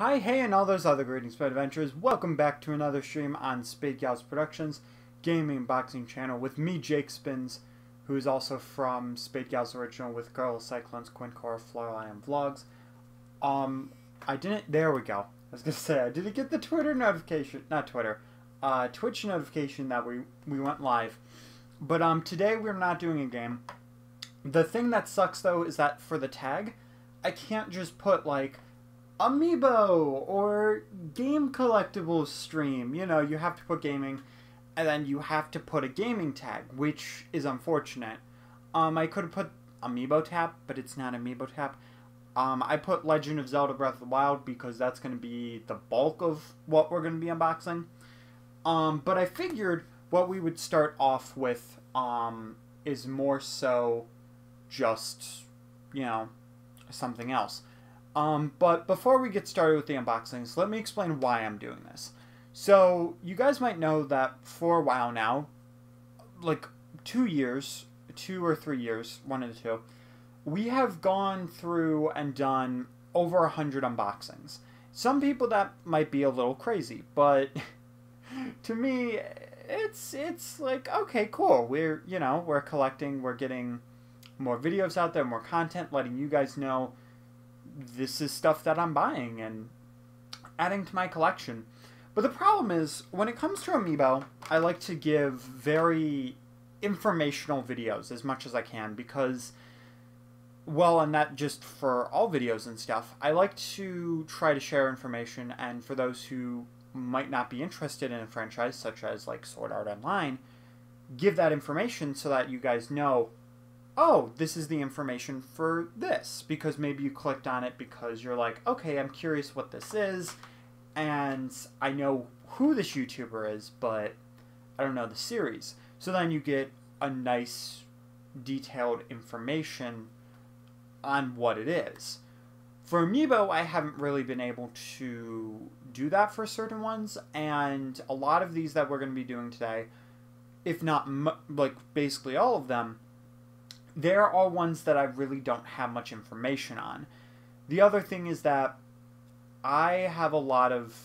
Hi, hey, and all those other greetings, Spade Adventures. Welcome back to another stream on SpadeGalzProductions, gaming and boxing channel with me, Jake Spins, who is also from SpadeGalz Original with Girl Cyclones, Quincor, Florally, and Vlogs. There we go. I was gonna say, I didn't get the Twitter notification, not Twitter, Twitch notification that we went live. But, today we're not doing a game. The thing that sucks, though, is that for the tag, I can't just put, like, Amiibo or game collectibles stream. You know, you have to put gaming, and then you have to put a gaming tag, which is unfortunate. I could have put Amiibo tap, but it's not Amiibo tap. I put Legend of Zelda Breath of the Wild because that's going to be the bulk of what we're going to be unboxing. But I figured what we would start off with is more so just, you know, something else. But before we get started with the unboxings, let me explain why I'm doing this. So, you guys might know that for a while now, like 2 or 3 years, one of the two, we have gone through and done over 100 unboxings. Some people that might be a little crazy, but to me, it's like, okay, cool. We're collecting, we're getting more videos out there, more content, letting you guys know this is stuff that I'm buying and adding to my collection. But the problem is, when it comes to Amiibo, I like to give very informational videos as much as I can because, well, and not just for all videos and stuff, I like to try to share information, and for those who might not be interested in a franchise, such as like Sword Art Online, give that information so that you guys know, oh, this is the information for this, because maybe you clicked on it because you're like, okay, I'm curious what this is, and I know who this YouTuber is, but I don't know the series. So then you get a nice, detailed information on what it is. For Amiibo, I haven't really been able to do that for certain ones, and a lot of these that we're going to be doing today, if not, like, basically all of them, there are ones that I really don't have much information on. The other thing is that I have a lot of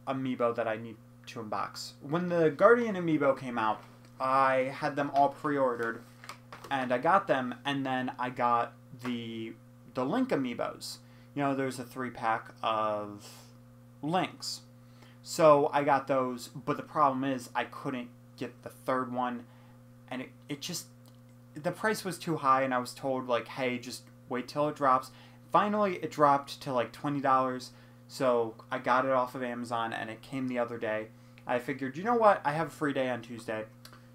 Amiibo that I need to unbox. When the Guardian Amiibo came out, I had them all pre-ordered, and I got them, and then I got the Link Amiibos. You know, there's a 3-pack of Links. So I got those, but the problem is I couldn't get the third one, and it just, the price was too high, and I was told, like, hey, just wait till it drops. Finally, it dropped to, like, $20, so I got it off of Amazon, and it came the other day. I figured, you know what, I have a free day on Tuesday,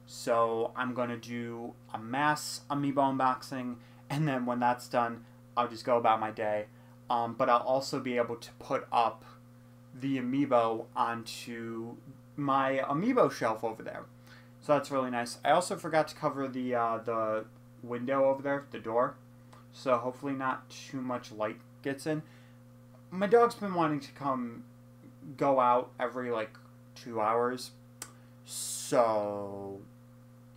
so I'm going to do a mass Amiibo unboxing, and then when that's done, I'll just go about my day. But I'll also be able to put up the Amiibo onto my Amiibo shelf over there. So that's really nice. I also forgot to cover the window over there, the door. So hopefully not too much light gets in. My dog's been wanting to go out every like 2 hours. So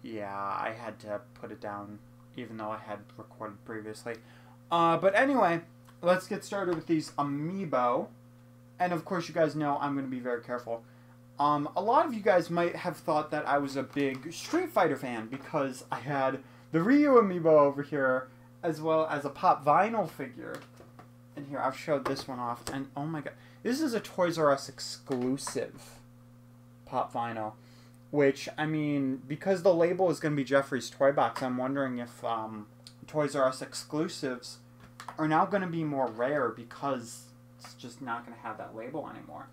yeah, I had to put it down even though I had recorded previously. But anyway, let's get started with these Amiibo. And of course you guys know I'm going to be very careful. A lot of you guys might have thought that I was a big Street Fighter fan because I had the Ryu Amiibo over here as well as a Pop Vinyl figure. And here, I've showed this one off, and oh my god, this is a Toys R Us exclusive Pop Vinyl, which, I mean, because the label is going to be Jeffrey's Toy Box, I'm wondering if Toys R Us exclusives are now going to be more rare because it's just not going to have that label anymore.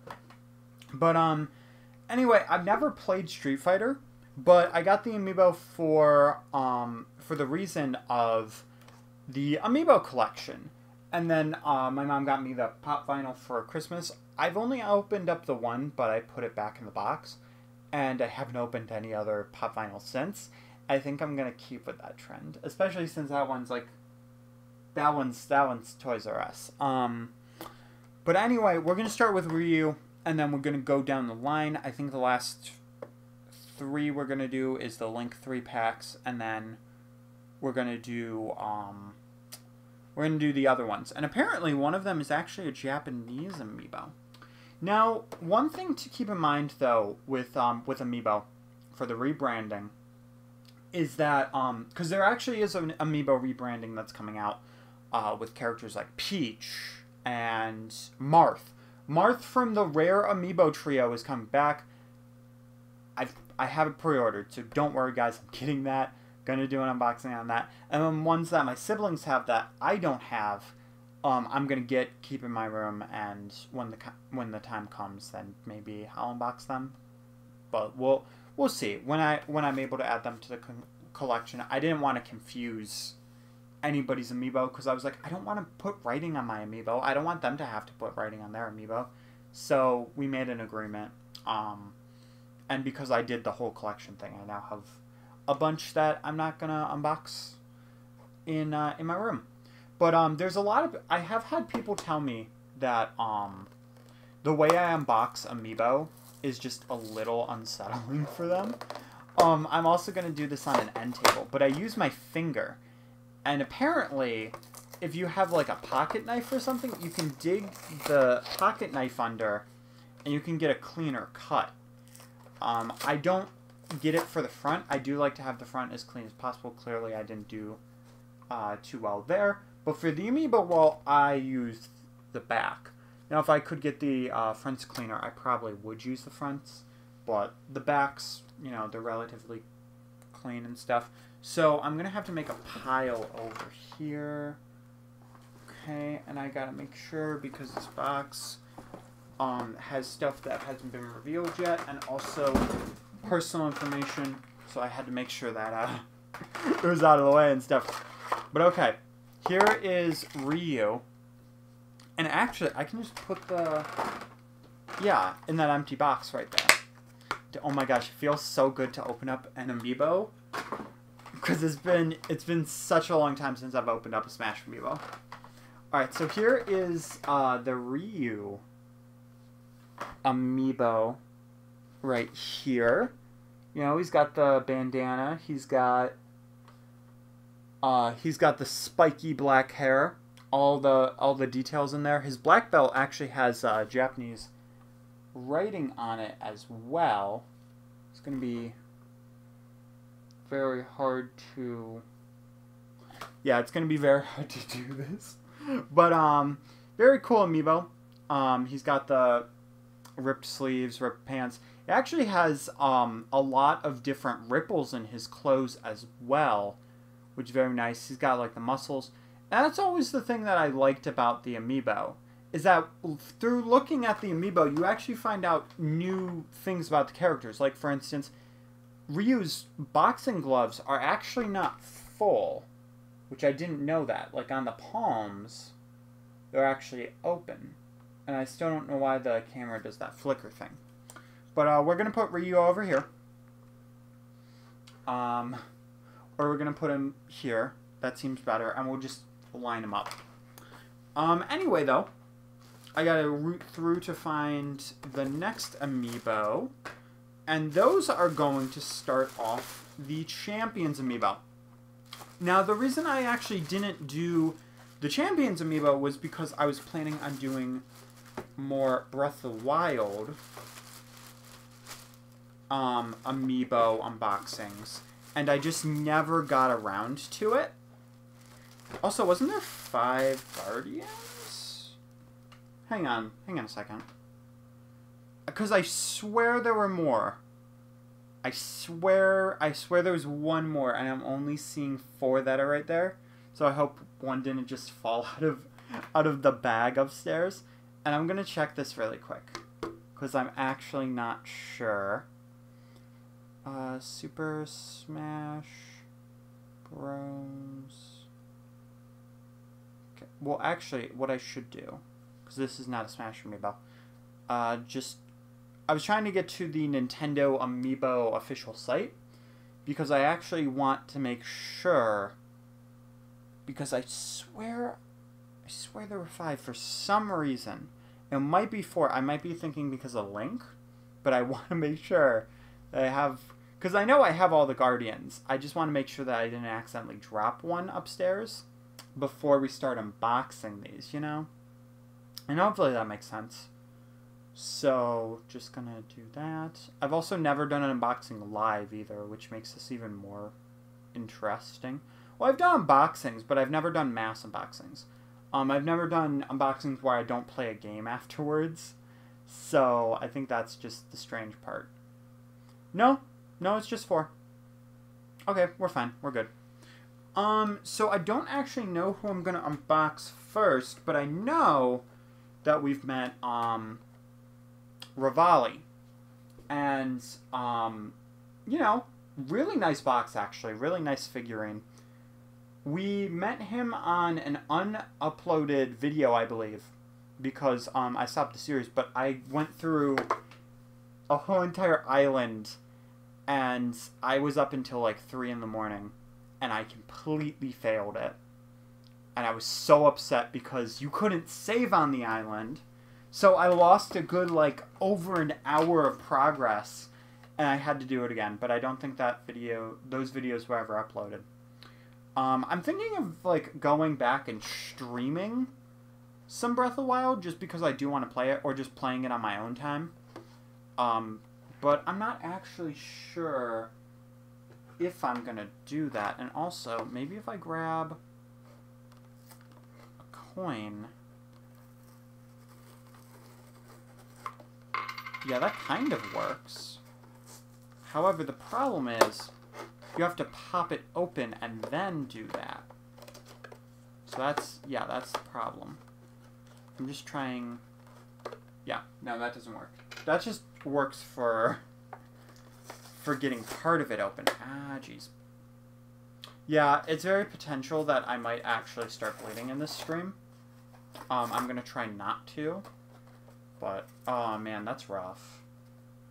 But, anyway, I've never played Street Fighter, but I got the Amiibo for the reason of the Amiibo collection. And then my mom got me the Pop Vinyl for Christmas. I've only opened up the one, but I put it back in the box. And I haven't opened any other Pop Vinyl since. I think I'm going to keep with that trend, especially since that one's like, that one's Toys R Us. But anyway, we're going to start with Ryu. And then we're going to go down the line. I think the last 3 we're going to do is the Link 3 packs. And then we're going to do we're going to do the other ones. And apparently one of them is actually a Japanese Amiibo. Now, one thing to keep in mind, though, with Amiibo, for the rebranding, is that, because there actually is an Amiibo rebranding that's coming out with characters like Peach and Marth. Marth from the rare Amiibo trio is coming back. I have it pre-ordered, so don't worry, guys. I'm getting that. Gonna do an unboxing on that. And then ones that my siblings have that I don't have, I'm gonna keep in my room, and when the time comes, then maybe I'll unbox them. But we'll see when I'm able to add them to the collection. I didn't want to confuse anybody's Amiibo, because I was like, I don't want to put writing on my Amiibo. I don't want them to have to put writing on their Amiibo. So we made an agreement. And because I did the whole collection thing, I now have a bunch that I'm not gonna unbox in my room. But there's a lot of, I have had people tell me that the way I unbox Amiibo is just a little unsettling for them. I'm also gonna do this on an end table, but I use my finger, and apparently, if you have like a pocket knife or something, you can dig the pocket knife under, and you can get a cleaner cut. I don't get it for the front. I do like to have the front as clean as possible. Clearly, I didn't do too well there. But for the Amiibo wall, I used the back. Now, if I could get the fronts cleaner, I probably would use the fronts. But the backs, you know, they're relatively clean and stuff. So I'm going to have to make a pile over here. Okay, and I got to make sure, because this box has stuff that hasn't been revealed yet, and also personal information, so I had to make sure that it was out of the way and stuff. But okay, here is Ryu, and actually I can just put in that empty box right there. Oh my gosh, it feels so good to open up an Amiibo, because it's been such a long time since I've opened up a Smash Amiibo. Alright, so here is the Ryu Amiibo right here. You know, he's got the bandana. He's got the spiky black hair. All the details in there. His black belt actually has Japanese writing on it as well. It's gonna be very hard to. Yeah, it's gonna be very hard to do this. But very cool Amiibo. He's got the ripped sleeves, ripped pants. It actually has a lot of different ripples in his clothes as well, which is very nice. He's got like the muscles. And that's always the thing that I liked about the Amiibo, is that through looking at the Amiibo, you actually find out new things about the characters. Like, for instance, Ryu's boxing gloves are actually not full, which I didn't know that. Like, on the palms, they're actually open. And I still don't know why the camera does that flicker thing. But we're going to put Ryu over here. Or we're going to put him here. That seems better. And we'll just line him up. Anyway, though, I got to root through to find the next Amiibo. And those are going to start off the Champions Amiibo. Now, the reason I actually didn't do the Champions Amiibo was because I was planning on doing more Breath of the Wild Amiibo unboxings, and I just never got around to it. Also, wasn't there 5 Guardians? Hang on a second. Because I swear there were more. I swear there was one more, and I'm only seeing 4 that are right there. So I hope one didn't just fall out of the bag upstairs. And I'm gonna check this really quick, because I'm actually not sure. Super Smash Bros. Okay. Well, actually, what I should do, because this is not a Smash Amiibo, I was trying to get to the Nintendo Amiibo official site, because I actually want to make sure, because I swear there were 5 for some reason. It might be 4. I might be thinking because of Link, but I want to make sure that I have, because I know I have all the Guardians. I just want to make sure that I didn't accidentally drop one upstairs. before we start unboxing these, you know? And hopefully that makes sense. So, just gonna do that. I've also never done an unboxing live either, which makes this even more interesting. Well, I've done unboxings, but I've never done mass unboxings. I've never done unboxings where I don't play a game afterwards. So, I think that's just the strange part. No, it's just 4. Okay, we're fine. We're good. So I don't actually know who I'm gonna unbox first, but I know that we've met, Rivali. And, you know, really nice box, actually. Really nice figurine. We met him on an unuploaded video, I believe, because, I stopped the series, but I went through a whole entire island, and I was up until, like, 3 in the morning, and I completely failed it. And I was so upset because you couldn't save on the island. So I lost a good, like, over an hour of progress, and I had to do it again. But I don't think those videos were ever uploaded. I'm thinking of, like, going back and streaming some Breath of the Wild just because I do want to play it, or just playing it on my own time. But I'm not actually sure if I'm going to do that. And also, maybe if I grab a coin. Yeah, that kind of works. However, the problem is you have to pop it open and then do that. So that's the problem. I'm just trying. Yeah, no, that doesn't work. That just works for getting part of it open. Ah, jeez. Yeah, it's very potential that I might actually start bleeding in this stream. I'm gonna try not to. But, oh man, that's rough.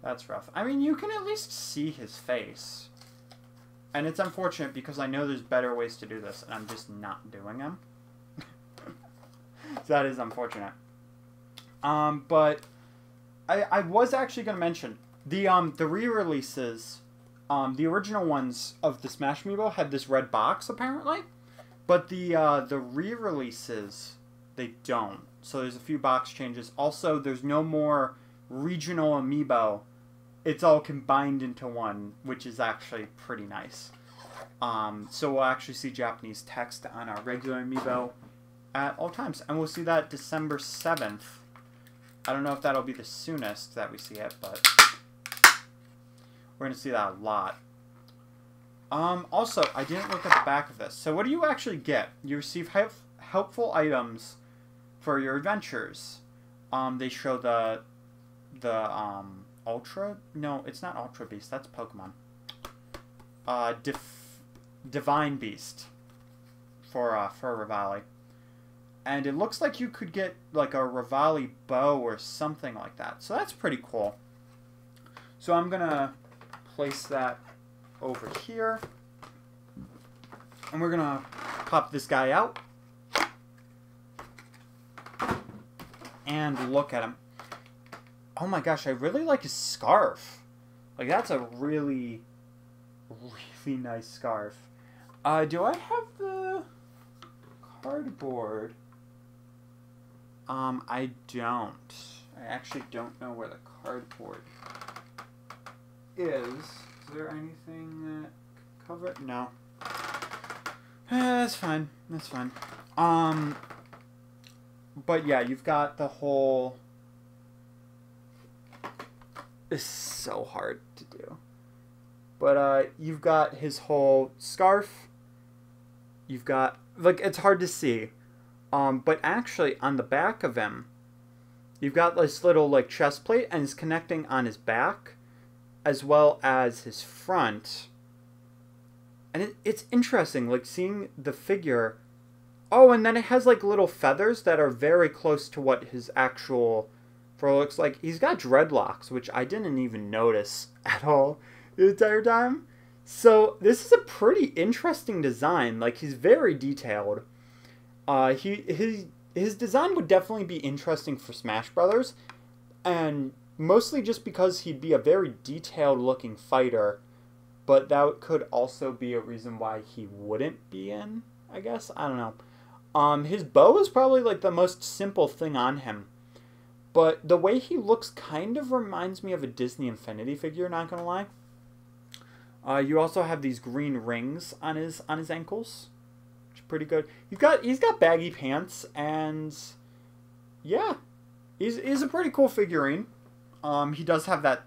That's rough. I mean, you can at least see his face. And it's unfortunate because I know there's better ways to do this, and I'm just not doing them. So that is unfortunate. But I was actually going to mention the re-releases, the original ones of the Smash Amiibo had this red box apparently, but the re-releases, they don't. So there's a few box changes. Also, there's no more regional Amiibo. It's all combined into one, which is actually pretty nice. So we'll actually see Japanese text on our regular Amiibo at all times, and we'll see that December 7th. I don't know if that'll be the soonest that we see it, but we're going to see that a lot. Also, I didn't look at the back of this. So what do you actually get? You receive helpful items for your adventures. They show the Ultra? No, it's not Ultra Beast. That's Pokemon. Divine Beast for Rivali. And it looks like you could get like a Rivali bow or something like that. So that's pretty cool. So I'm going to place that over here. And we're going to pop this guy out. And look at him. Oh my gosh, I really like his scarf. Like, that's a really, really nice scarf. Do I have the cardboard? I don't. I actually don't know where the cardboard is. Is there anything that can cover it? No. That's fine. That's fine. But yeah, you've got the whole... It's so hard to do. But you've got his whole scarf. You've got... Like, it's hard to see. But actually, on the back of him, you've got this little, like, chest plate, and it's connecting on his back, as well as his front. And it's interesting, like, seeing the figure... Oh, and then it has, like, little feathers that are very close to what his actual fur looks like. He's got dreadlocks, which I didn't even notice at all the entire time. So, this is a pretty interesting design. Like, he's very detailed. His design would definitely be interesting for Smash Brothers, and mostly just because he'd be a very detailed-looking fighter, but that could also be a reason why he wouldn't be in, I guess. I don't know. His bow is probably like the most simple thing on him. But the way he looks kind of reminds me of a Disney Infinity figure, not gonna lie. You also have these green rings on his ankles. Which are pretty good. He's got baggy pants, and yeah. He's a pretty cool figurine. He does have that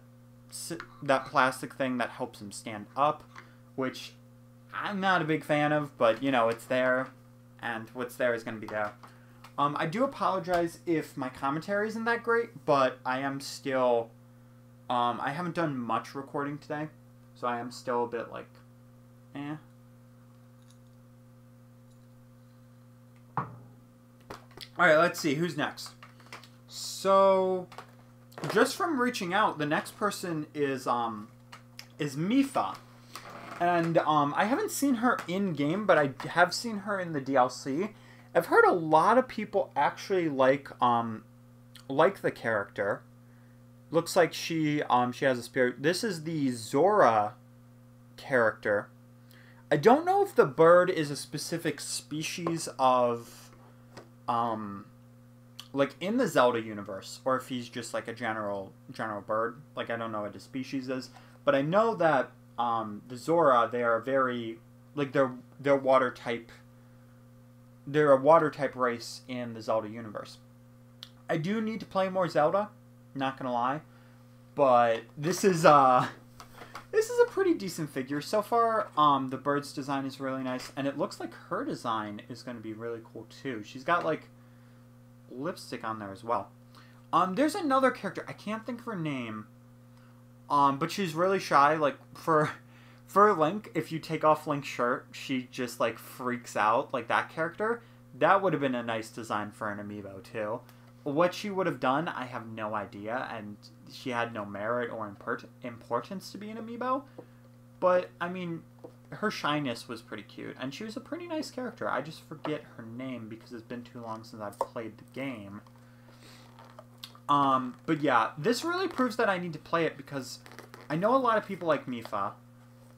plastic thing that helps him stand up, which I'm not a big fan of, but you know, it's there, and what's there is going to be there. I do apologize if my commentary isn't that great, but I am still, I haven't done much recording today, so I am still a bit like, eh. Alright, let's see, who's next? So, just from reaching out, the next person is Mifa. And I haven't seen her in-game, but I have seen her in the DLC. I've heard a lot of people actually like the character. Looks like she has a spirit. This is the Zora character. I don't know if the bird is a specific species of like in the Zelda universe, or if he's just like a general bird. Like I don't know what his species is, but I know that the Zora, they are very like they're water type. They're a water type race in the Zelda universe. I do need to play more Zelda, not gonna lie, but this is a pretty decent figure so far. The bird's design is really nice, and it looks like her design is going to be really cool too. She's got like lipstick on there as well. There's another character, I can't think of her name, but she's really shy. Like for Link, if you take off Link's shirt, she just like freaks out, like that character. That would have been a nice design for an amiibo too. What she would have done, I have no idea, and she had no merit or importance to be an amiibo. But I mean, her shyness was pretty cute, and she was a pretty nice character. I just forget her name because it's been too long since I've played the game. But yeah, this really proves that I need to play it because I know a lot of people like Mifa.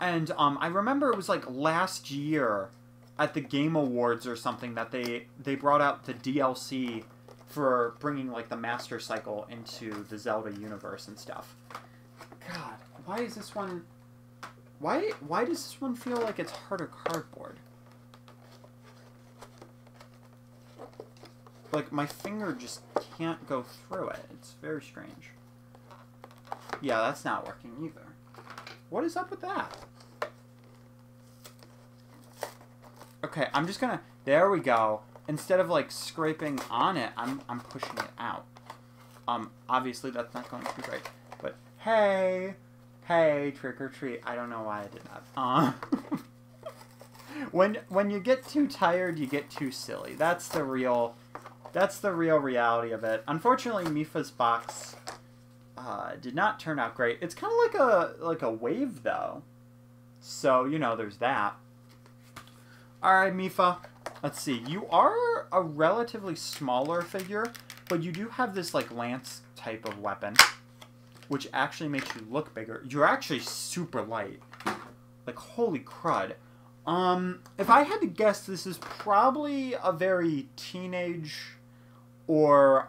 And I remember it was like last year at the Game Awards or something that they brought out the DLC for bringing like the Master Cycle into the Zelda universe and stuff. God, why is this one... Why does this one feel like it's harder cardboard? Like my finger just can't go through it. It's very strange. Yeah, that's not working either. What is up with that? Okay, I'm just gonna... There we go. Instead of, like, scraping on it, I'm pushing it out. Obviously that's not going to be great. But, hey, trick or treat. I don't know why I did that. When you get too tired, you get too silly. That's the real reality of it. Unfortunately, Mifa's box did not turn out great. It's kind of like a wave, though. So, you know, there's that. Alright, Mifa. Let's see. You are a relatively smaller figure, but you do have this, like, lance type of weapon, which actually makes you look bigger. You're actually super light. Like, holy crud. If I had to guess, this is probably a very teenage or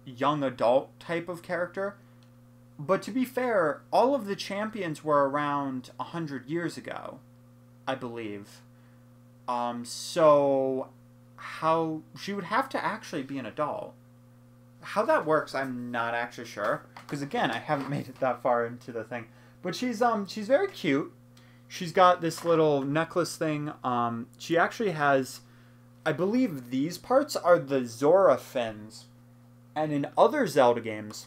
young adult type of character. But to be fair, all of the champions were around 100 years ago, I believe. So how she would have to actually be an adult. How that works, I'm not actually sure, because again, I haven't made it that far into the thing. But she's very cute. She's got this little necklace thing. She actually has, I believe these parts are the Zora fins, and in other Zelda games,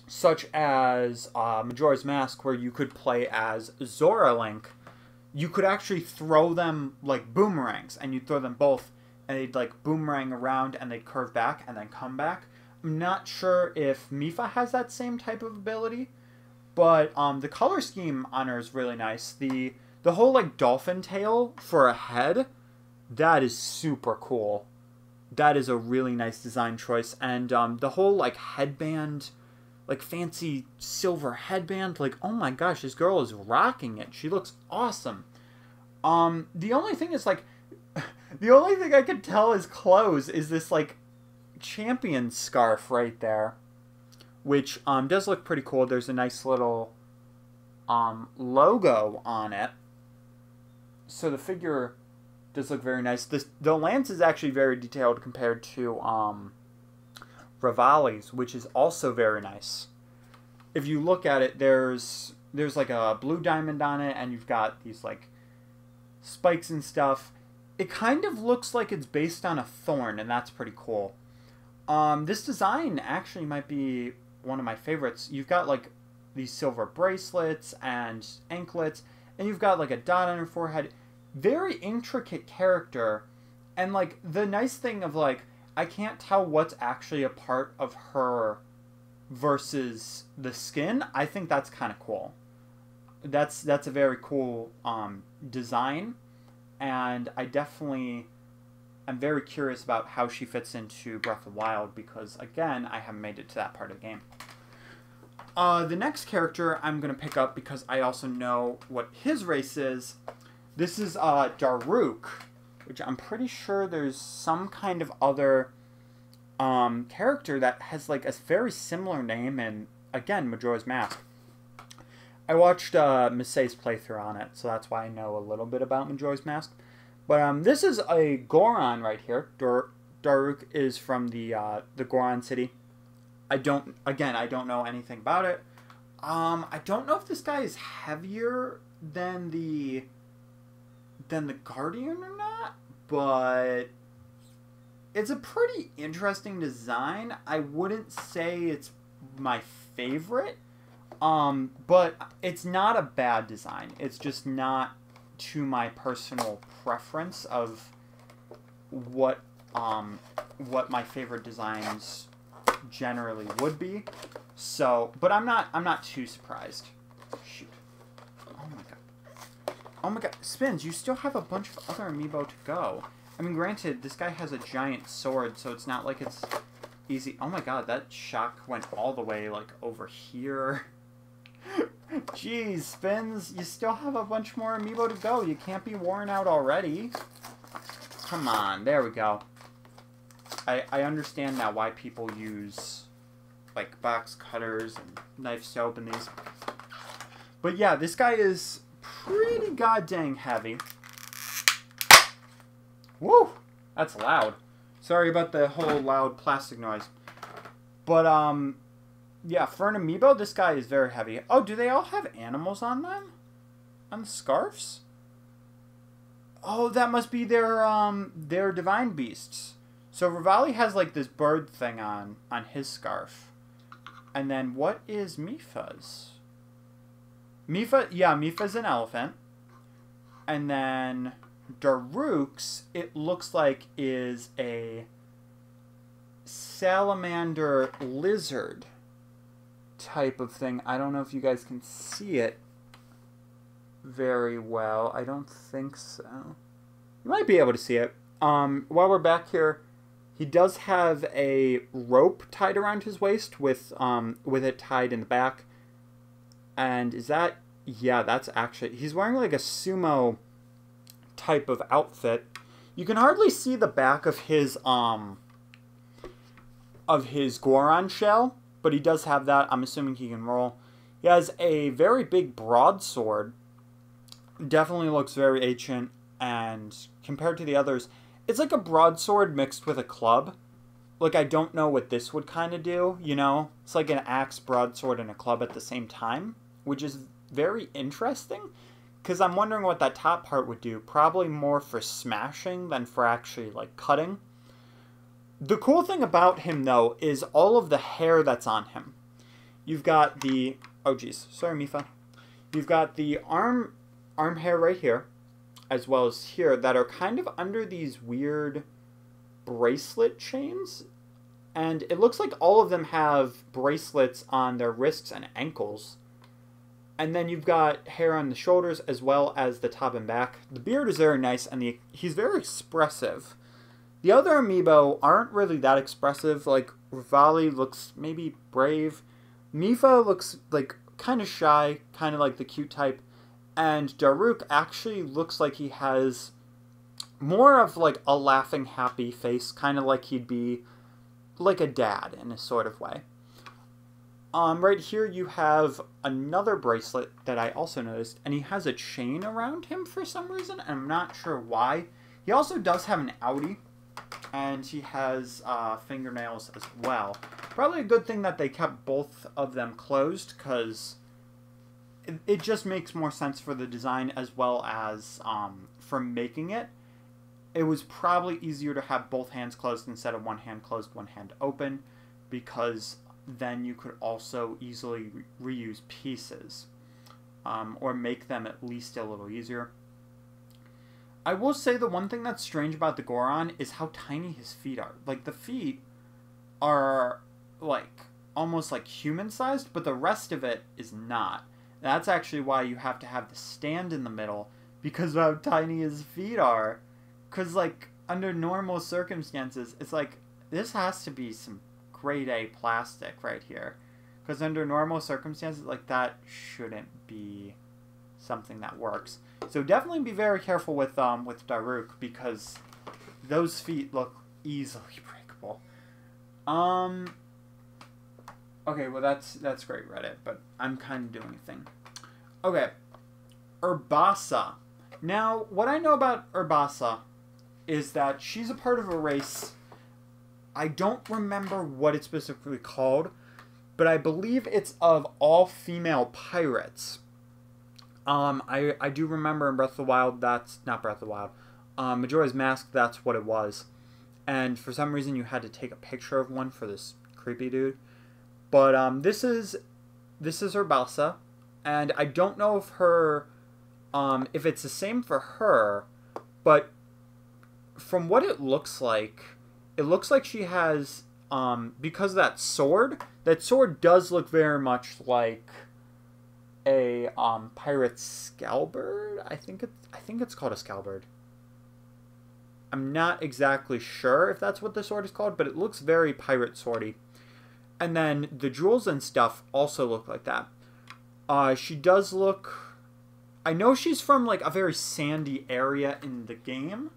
such as Majora's Mask, where you could play as Zora Link, you could actually throw them like boomerangs, and you'd throw them both, and they'd like boomerang around, and they'd curve back, and then come back. I'm not sure if Mifa has that same type of ability, but the color scheme on her is really nice. The whole like dolphin tail for a head, that is super cool. That is a really nice design choice, and the whole like headband, like fancy silver headband. Like, oh my gosh, this girl is rocking it. She looks awesome. The only thing is like, the only thing I could tell is clothes is this like champion scarf right there, which does look pretty cool. There's a nice little logo on it, so the figure does look very nice. The lance is actually very detailed compared to Revali's, which is also very nice. If you look at it, there's like a blue diamond on it, and you've got these like spikes and stuff. It kind of looks like it's based on a thorn, and that's pretty cool. This design actually might be one of my favorites. You've got like these silver bracelets and anklets, and you've got like a dot on her forehead. Very intricate character, and like the nice thing of like, I can't tell what's actually a part of her versus the skin. I think that's kind of cool. That's a very cool design, and I definitely am very curious about how she fits into Breath of the Wild, because again, I haven't made it to that part of the game. The next character I'm going to pick up because I also know what his race is. This is Daruk, which I'm pretty sure there's some kind of other character that has like a very similar name, and again, Majora's Mask. I watched Misei's playthrough on it, so that's why I know a little bit about Majora's Mask. But this is a Goron right here. Daruk is from the Goron city. I don't know anything about it. I don't know if this guy is heavier than the Guardian or not, but it's a pretty interesting design. I wouldn't say it's my favorite, but it's not a bad design. It's just not to my personal preference of what my favorite designs generally would be. So, but I'm not too surprised. Shoot. Oh my god. Oh my god. Spins, you still have a bunch of other amiibo to go. I mean, granted, this guy has a giant sword, so it's not like it's easy. Oh my god, that shock went all the way, like, over here. Jeez, Spins, you still have a bunch more amiibo to go. You can't be worn out already. Come on, there we go. I understand now why people use, like, box cutters and knives to open these. But yeah, this guy is pretty goddamn heavy. Woo! That's loud. Sorry about the whole loud plastic noise. But, yeah, for an amiibo, this guy is very heavy. Oh, do they all have animals on them? On the scarves? Oh, that must be their divine beasts. So Revali has, like, this bird thing on his scarf. And then what is Mipha's? Mipha's an elephant. And then Daruk's, it looks like, is a salamander lizard type of thing. I don't know if you guys can see it very well. I don't think so. You might be able to see it. While we're back here, he does have a rope tied around his waist with it tied in the back. And is that... Yeah, that's actually... He's wearing like a sumo type of outfit. You can hardly see the back of his Goron shell, but he does have that. I'm assuming he can roll. He has a very big broadsword. Definitely looks very ancient, and compared to the others, it's like a broadsword mixed with a club. Like, I don't know what this would kind of do, you know? It's like an axe, broadsword, and a club at the same time, which is very interesting, because I'm wondering what that top part would do. Probably more for smashing than for actually, like, cutting. The cool thing about him, though, is all of the hair that's on him. You've got the... Oh, geez. Sorry, Mipha. You've got the arm hair right here, as well as here, that are kind of under these weird bracelet chains. And it looks like all of them have bracelets on their wrists and ankles. And then you've got hair on the shoulders as well as the top and back. The beard is very nice, and he's very expressive. The other amiibo aren't really that expressive. Like, Revali looks maybe brave. Mifa looks like kind of shy, kind of like the cute type, and Daruk actually looks like he has more of like a laughing, happy face, kind of like he'd be like a dad in a sort of way. Right here you have another bracelet that I also noticed, and he has a chain around him for some reason, and I'm not sure why. He also does have an outie, and he has fingernails as well. Probably a good thing that they kept both of them closed, because it just makes more sense for the design as well as for making it. It was probably easier to have both hands closed instead of one hand closed, one hand open, because then you could also easily reuse pieces, or make them at least a little easier. I will say the one thing that's strange about the Goron is how tiny his feet are. Like, the feet are, like, almost like human-sized, but the rest of it is not. That's actually why you have to have the stand in the middle, because of how tiny his feet are. Because, like, under normal circumstances, it's like, this has to be some grade A plastic right here. Because under normal circumstances, like, that shouldn't be something that works. So definitely be very careful with Daruk, because those feet look easily breakable. Okay, well that's great, Reddit, but I'm kind of doing a thing. Okay, Urbasa. Now, what I know about Urbasa is that she's a part of a race. I don't remember what it's specifically called, but I believe it's of all-female pirates. I do remember in Breath of the Wild, that's not Breath of the Wild, Majora's Mask, that's what it was. And for some reason you had to take a picture of one for this creepy dude. But this is Urbasa, and I don't know if if it's the same for her, but from what it looks like she has, because that sword does look very much like a pirate scalbard. I think it's called a scalbard. I'm not exactly sure if that's what the sword is called, but it looks very pirate swordy. And then the jewels and stuff also look like that. She does look... I know she's from like a very sandy area in the game,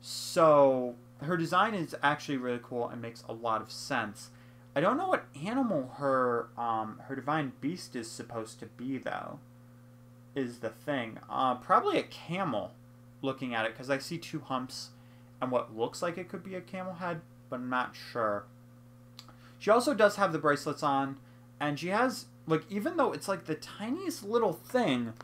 so her design is actually really cool and makes a lot of sense. I don't know what animal her divine beast is supposed to be, though, is the thing. Probably a camel, looking at it, because I see two humps and what looks like it could be a camel head, but I'm not sure. She also does have the bracelets on, and she has, like, even though it's like the tiniest little thing,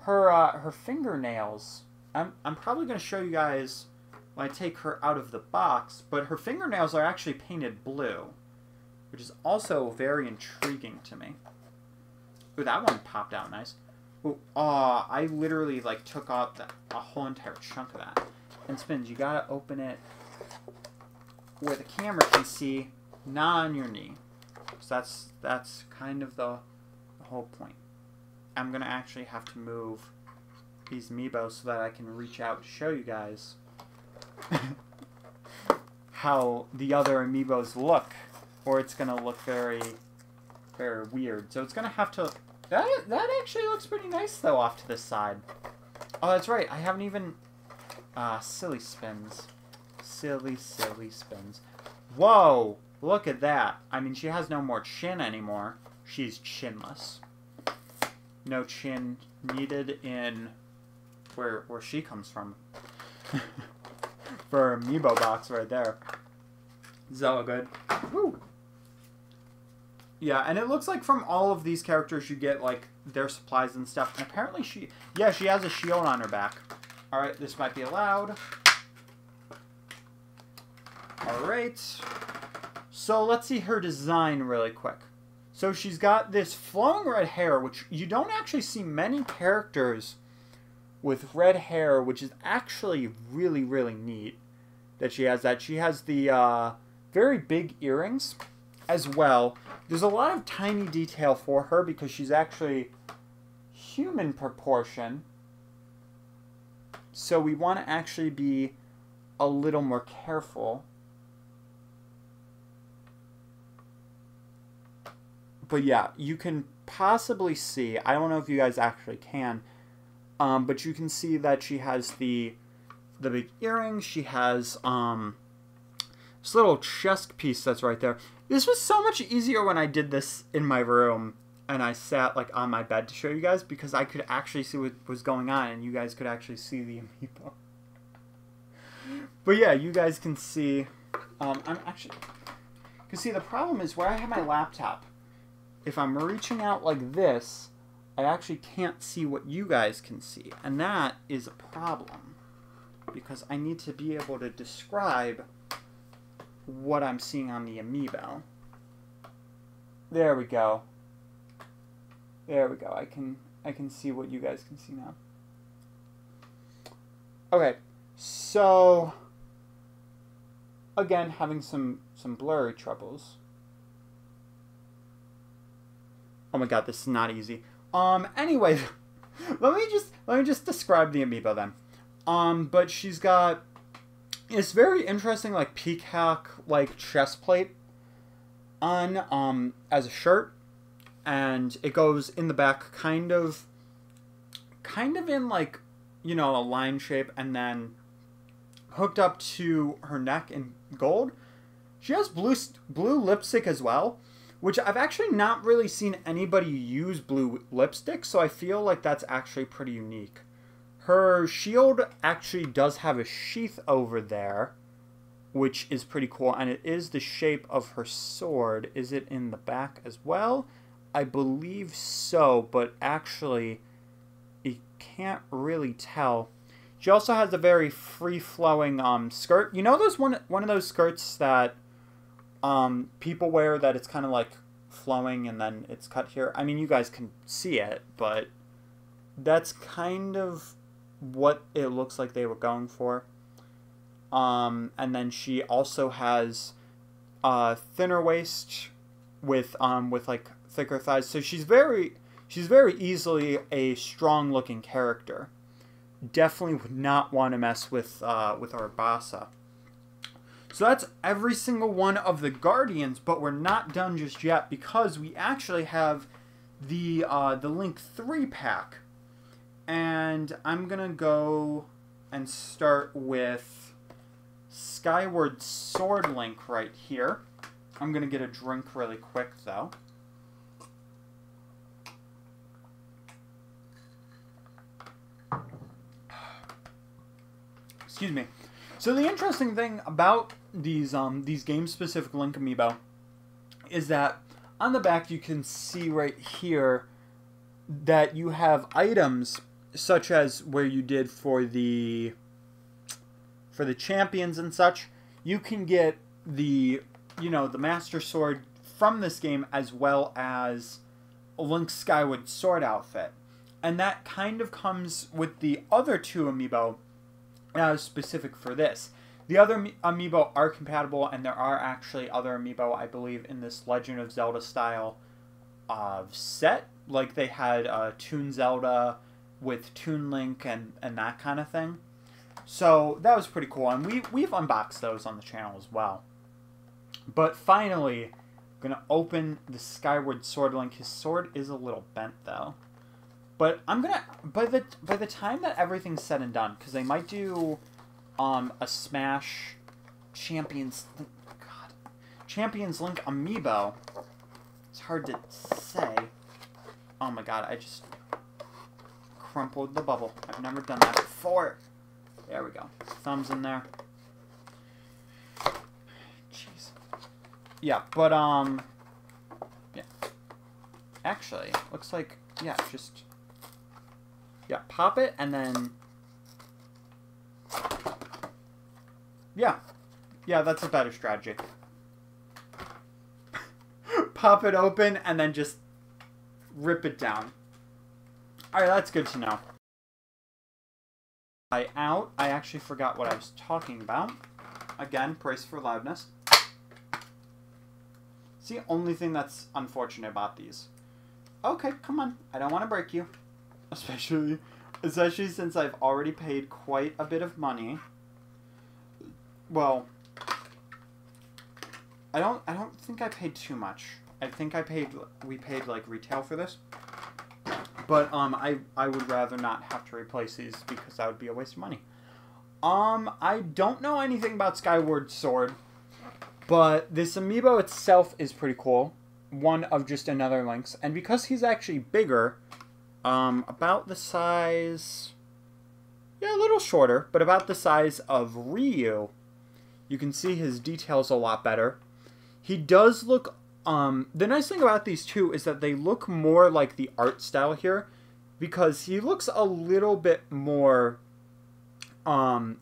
her fingernails, I'm probably going to show you guys when I take her out of the box, but her fingernails are actually painted blue, which is also very intriguing to me. Ooh, that one popped out nice. Ooh, I literally, like, took out a whole entire chunk of that. And Spins, you gotta open it where the camera can see, not on your knee. So that's kind of the whole point. I'm gonna actually have to move these Amiibo so that I can reach out to show you guys how the other Amiibos look, or it's gonna look very, very weird. So it's gonna have to... That actually looks pretty nice, though, off to this side. Oh, that's right. I haven't even... silly Spins. Silly Spins. Whoa! Look at that. I mean, she has no more chin anymore. She's chinless. No chin needed in where she comes from. For her Amiibo box right there. Is that all good? Woo! Yeah, and it looks like from all of these characters you get, like, their supplies and stuff. And apparently she has a shield on her back. Alright, this might be allowed. Alright. So let's see her design really quick. So she's got this flowing red hair, which you don't actually see many characters with red hair, which is actually really, really neat that she has that. She has the very big earrings as well. There's a lot of tiny detail for her because she's actually human proportion. So we want to actually be a little more careful. But yeah, you can possibly see, I don't know if you guys actually can, but you can see that she has the big earrings. She has this little chest piece that's right there. This was so much easier when I did this in my room and I sat like on my bed to show you guys, because I could actually see what was going on and you guys could actually see the Amiibo. But yeah, you guys can see, the problem is where I have my laptop, if I'm reaching out like this, I actually can't see what you guys can see. And that is a problem, because I need to be able to describe what I'm seeing on the Amiibo. There we go. There we go. I can see what you guys can see now. Okay, so again, having some blurry troubles. Oh my god, this is not easy. Anyway, let me just describe the Amiibo then. But she's got this very interesting like peacock like chest plate on as a shirt, and it goes in the back kind of in like, you know, a line shape, and then hooked up to her neck in gold. She has blue lipstick as well, which I've actually not really seen anybody use blue lipstick, so I feel like that's actually pretty unique. Her shield actually does have a sheath over there, which is pretty cool, and it is the shape of her sword. Is it in the back as well? I believe so, but actually, you can't really tell. She also has a very free-flowing skirt. You know those one of those skirts that people wear that it's kind of like flowing and then it's cut here? I mean, you guys can see it, but that's kind of what it looks like they were going for. And then she also has a thinner waist with like thicker thighs. So she's very easily a strong looking character. Definitely would not want to mess with Arbasa. So that's every single one of the Guardians, but we're not done just yet, because we actually have the Link 3 pack. And I'm going to go and start with Skyward Sword Link right here. I'm going to get a drink really quick, though. Excuse me. So the interesting thing about these game-specific Link Amiibo is that on the back you can see right here that you have items such as where you did for the champions and such. You can get the Master Sword from this game, as well as Link's Skyward Sword outfit, and that kind of comes with the other two Amiibo as specific for this. The other Amiibo are compatible, and there are actually other Amiibo, I believe, in this Legend of Zelda style of set. Like they had Toon Zelda with Toon Link and that kind of thing. So that was pretty cool, and we've unboxed those on the channel as well. But finally, I'm gonna open the Skyward Sword Link. His sword is a little bent though. But I'm gonna by the time that everything's said and done, because they might do a Smash Champions Link Amiibo. It's hard to say. Oh my god, I just crumpled the bubble. I've never done that before. There we go. Thumbs in there. Jeez. Yeah, but yeah. Actually, looks like just pop it and then yeah, that's a better strategy. Pop it open and then just rip it down. Alright, that's good to know. I actually forgot what I was talking about. Again, praise for loudness. It's the only thing that's unfortunate about these. Okay, come on. I don't want to break you. Especially since I've already paid quite a bit of money. Well, I don't think I paid too much. I think we paid like retail for this. But I would rather not have to replace these because that would be a waste of money. I don't know anything about Skyward Sword, but this amiibo itself is pretty cool. One of just another Link's, and because he's actually bigger, about the size, yeah, a little shorter, but about the size of Ryu, you can see his details a lot better. He does look, the nice thing about these two is that they look more like the art style here, because he looks a little bit more,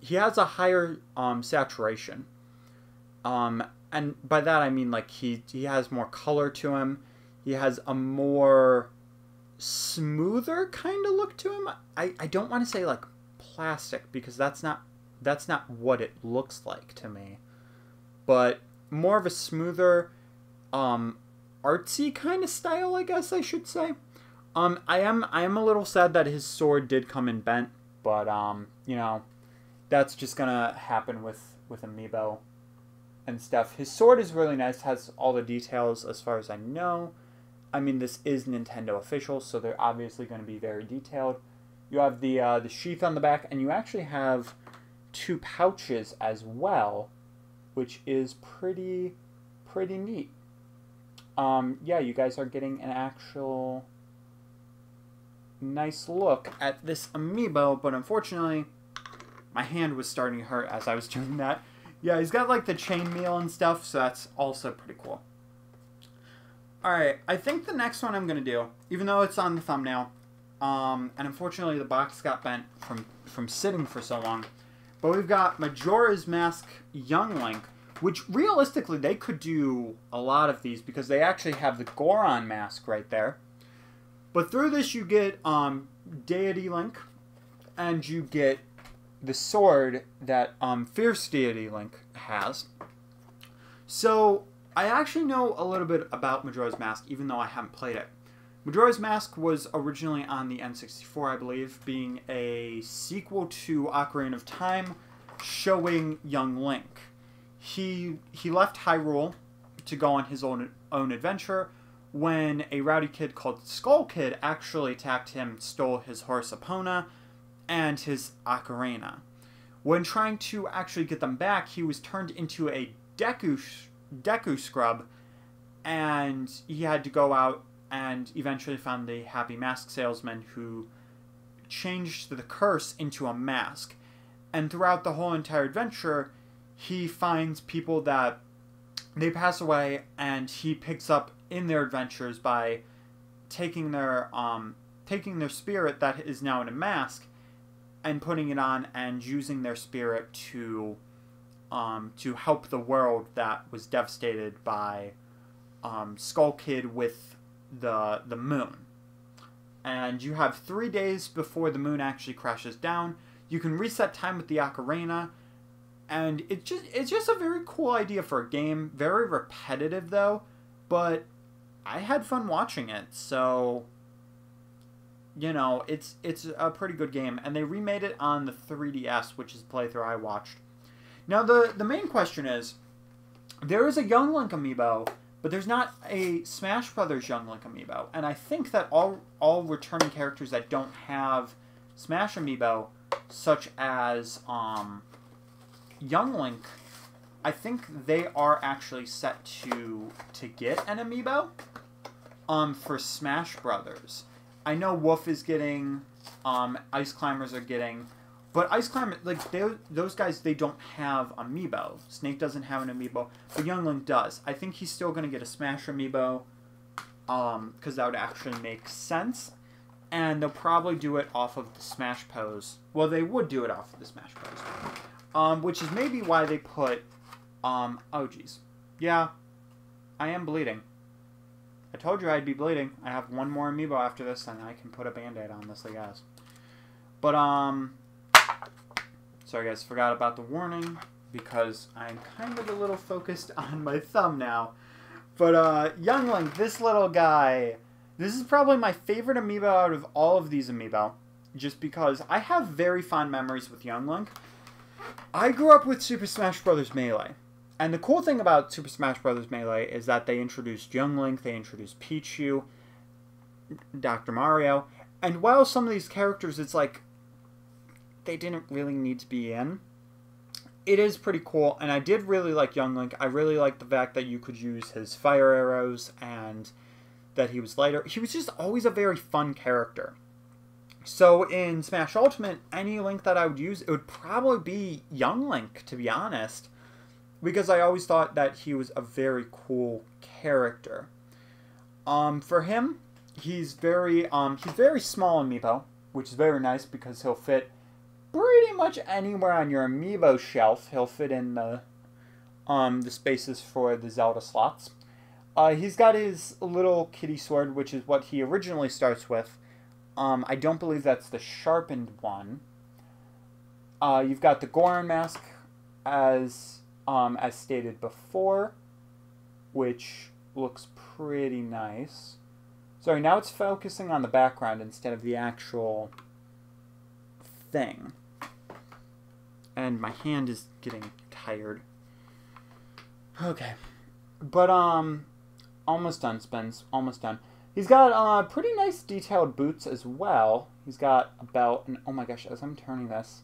he has a higher, saturation. And by that I mean like he has more color to him. He has a more smoother kind of look to him. I don't want to say like plastic because that's not what it looks like to me. But more of a smoother artsy kind of style, I guess I should say. I am a little sad that his sword did come in bent, but you know, that's just gonna happen with Amiibo and stuff. His sword is really nice, has all the details as far as I know. I mean, this is Nintendo official, so they're obviously going to be very detailed. You have the sheath on the back, and you actually have 2 pouches as well, which is pretty neat. Yeah, you guys are getting an actual nice look at this Amiibo, but unfortunately, my hand was starting to hurt as I was doing that. Yeah, he's got like the chainmail and stuff, so that's also pretty cool. Alright, I think the next one I'm going to do, even though it's on the thumbnail, and unfortunately the box got bent from sitting for so long, but we've got Majora's Mask Young Link, which realistically they could do a lot of these because they actually have the Goron mask right there. But through this you get Deity Link, and you get the sword that Fierce Deity Link has. So I actually know a little bit about Majora's Mask, even though I haven't played it. Majora's Mask was originally on the N64, I believe, being a sequel to Ocarina of Time, showing young Link. He left Hyrule to go on his own adventure when a rowdy kid called Skull Kid actually attacked him, stole his horse Epona, and his ocarina. When trying to actually get them back, he was turned into a Deku scrub, and he had to go out and eventually found the happy mask salesman who changed the curse into a mask. And throughout the whole entire adventure, he finds people that they pass away, and he picks up in their adventures by taking their spirit that is now in a mask and putting it on and using their spirit to help the world that was devastated by Skull Kid with the moon. And you have 3 days before the moon actually crashes down. You can reset time with the ocarina, and it's just a very cool idea for a game. Very repetitive though, but I had fun watching it, so you know, it's a pretty good game, and they remade it on the 3DS, which is the playthrough I watched. Now, the main question is, there is a Young Link amiibo, but there's not a Smash Brothers Young Link amiibo, and I think that all returning characters that don't have Smash amiibo, such as Young Link, I think they are actually set to get an amiibo for Smash Brothers. I know Wolf is getting, Ice Climbers are getting, but Ice Climber, like, those guys, they don't have amiibo. Snake doesn't have an amiibo, but Young Link does. I think he's still going to get a Smash amiibo, because that would actually make sense. And they'll probably do it off of the Smash pose. Well, they would do it off of the Smash pose. Which is maybe why they put, oh geez. Yeah, I am bleeding. I told you I'd be bleeding. I have one more amiibo after this, and I can put a band-aid on this, I guess. But, sorry guys, forgot about the warning, because I'm kind of a little focused on my thumb now. But, Young Link, this little guy, this is probably my favorite amiibo out of all of these amiibo, just because I have very fond memories with Young Link. I grew up with Super Smash Bros. Melee, And the cool thing about Super Smash Bros. Melee is that they introduced Young Link, they introduced Pichu, Dr. Mario, and while some of these characters, it's like, they didn't really need to be in, it is pretty cool, and I did really like Young Link. I really liked the fact that you could use his fire arrows, and that he was lighter. He was just always a very fun character. So in Smash Ultimate, any Link that I would use, it would probably be Young Link, to be honest, because I always thought that he was a very cool character. For him, he's very small amiibo, which is very nice because he'll fit pretty much anywhere on your amiibo shelf. He'll fit in the spaces for the Zelda slots. He's got his little kitty sword, which is what he originally starts with. I don't believe that's the sharpened one. You've got the Goron mask, as stated before, which looks pretty nice. Sorry, now it's focusing on the background instead of the actual thing. And my hand is getting tired. Okay. But, almost done, Spence. Almost done. He's got, pretty nice detailed boots as well. He's got a belt, and oh my gosh, as I'm turning this,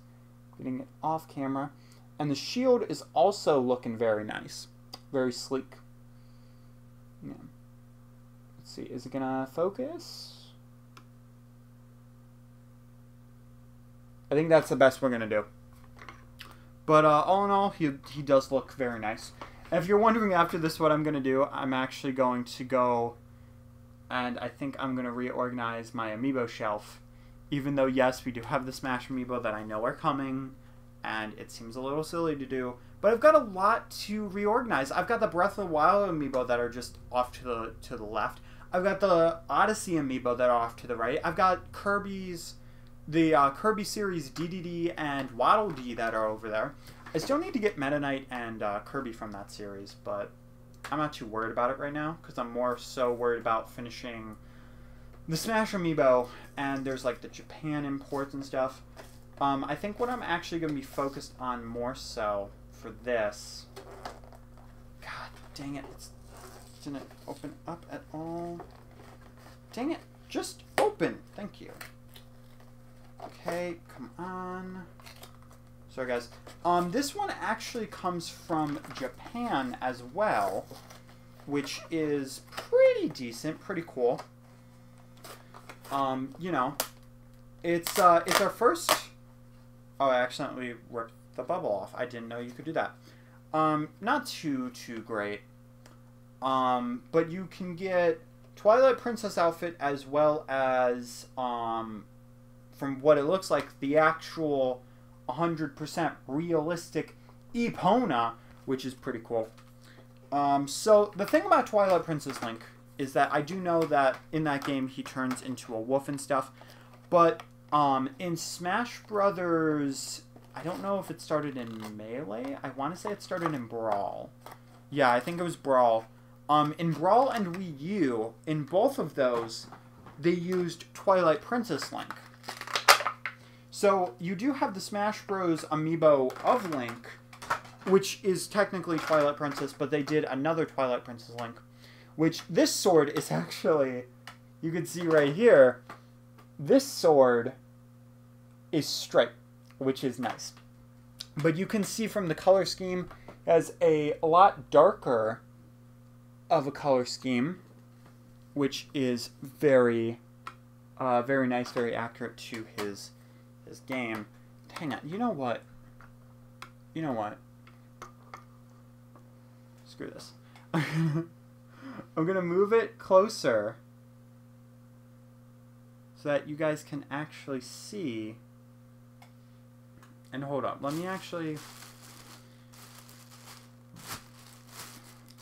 getting it off camera. And the shield is also looking very nice. Very sleek. Yeah. Let's see, is it gonna focus? I think that's the best we're gonna do. But all in all, he does look very nice. And if you're wondering after this what I'm gonna do, I'm actually going to go, and I think I'm gonna reorganize my amiibo shelf. Even though, yes, we do have the Smash amiibo that I know are coming, and it seems a little silly to do, but I've got a lot to reorganize. I've got the Breath of the Wild amiibo that are just off to the left. I've got the Odyssey amiibo that are off to the right. I've got the Kirby series DDD and Waddle Dee that are over there. I still need to get Meta Knight and Kirby from that series, but I'm not too worried about it right now, because I'm more so worried about finishing the Smash amiibo, and there's like the Japan imports and stuff. I think what I'm actually going to be focused on more so for this... God dang it, it didn't open up at all. Dang it, just open. Thank you. Okay, come on. Sorry, guys. This one actually comes from Japan as well, which is pretty decent, pretty cool. You know, it's our first... Oh, I accidentally ripped the bubble off. I didn't know you could do that. Not too great. But you can get Twilight Princess outfit as well as, from what it looks like, the actual 100% realistic Epona, which is pretty cool. So the thing about Twilight Princess Link is that I do know that in that game he turns into a wolf and stuff, but in Smash Brothers, I don't know if it started in Melee. I want to say it started in Brawl. Yeah, I think it was Brawl. In Brawl and Wii U, in both of those, they used Twilight Princess Link. So you do have the Smash Bros. Amiibo of Link, which is technically Twilight Princess, but they did another Twilight Princess Link, which this sword is actually, you can see right here, this sword is straight, which is nice. But you can see from the color scheme, it has a lot darker of a color scheme, which is very, very nice, very accurate to his game. Hang on, you know what? You know what? Screw this. I'm gonna move it closer so that you guys can actually see. And hold up, let me actually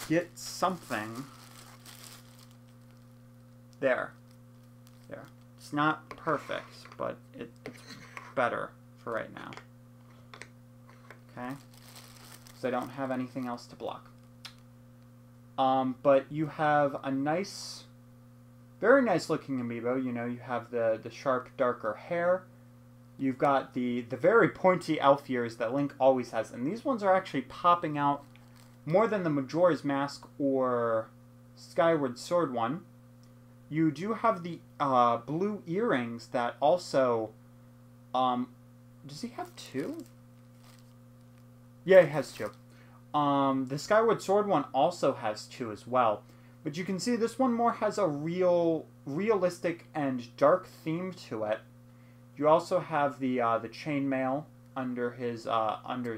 get something. There. There. It's not perfect, but it's better for right now. Okay? Because I don't have anything else to block. But you have a nice, very nice looking amiibo. You know, you have the sharp, darker hair. You've got the very pointy elf ears that Link always has. And these ones are actually popping out more than the Majora's Mask or Skyward Sword one. You do have the blue earrings that also... does he have two? Yeah, he has two. The Skyward Sword one also has two as well. But you can see this one more has a realistic and dark theme to it. You also have the chainmail under his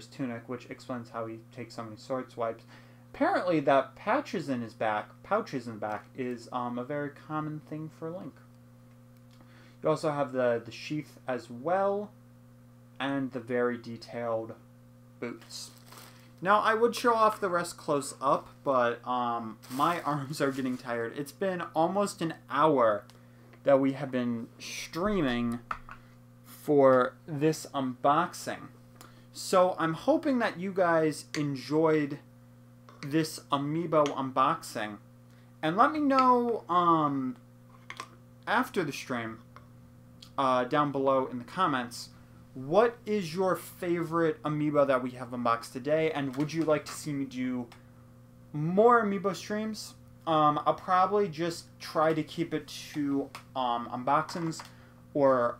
tunic, which explains how he takes so many sword swipes. Apparently, that pouches in the back, is a very common thing for Link. You also have the sheath as well, and the very detailed boots. Now, I would show off the rest close up, but my arms are getting tired. It's been almost an hour that we have been streaming for this unboxing. So I'm hoping that you guys enjoyed this Amiibo unboxing. And let me know after the stream, down below in the comments, what is your favorite Amiibo that we have unboxed today? And would you like to see me do more Amiibo streams? I'll probably just try to keep it to unboxings or,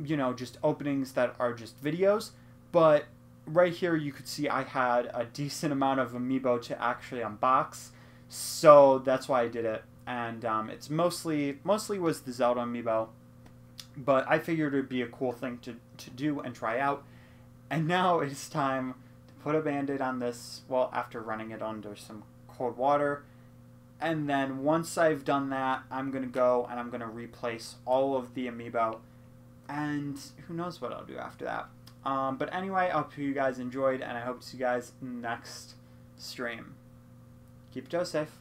you know, just openings that are just videos. But right here you could see I had a decent amount of Amiibo to actually unbox. So that's why I did it. And it's mostly was the Zelda Amiibo. But I figured it would be a cool thing to do and try out. And now it's time to put a Band-Aid on this, well, after running it under some cold water. And then once I've done that, I'm going to go and I'm going to replace all of the Amiibo. And who knows what I'll do after that. But anyway, I hope you guys enjoyed, and I hope to see you guys next stream. Keep Joe safe.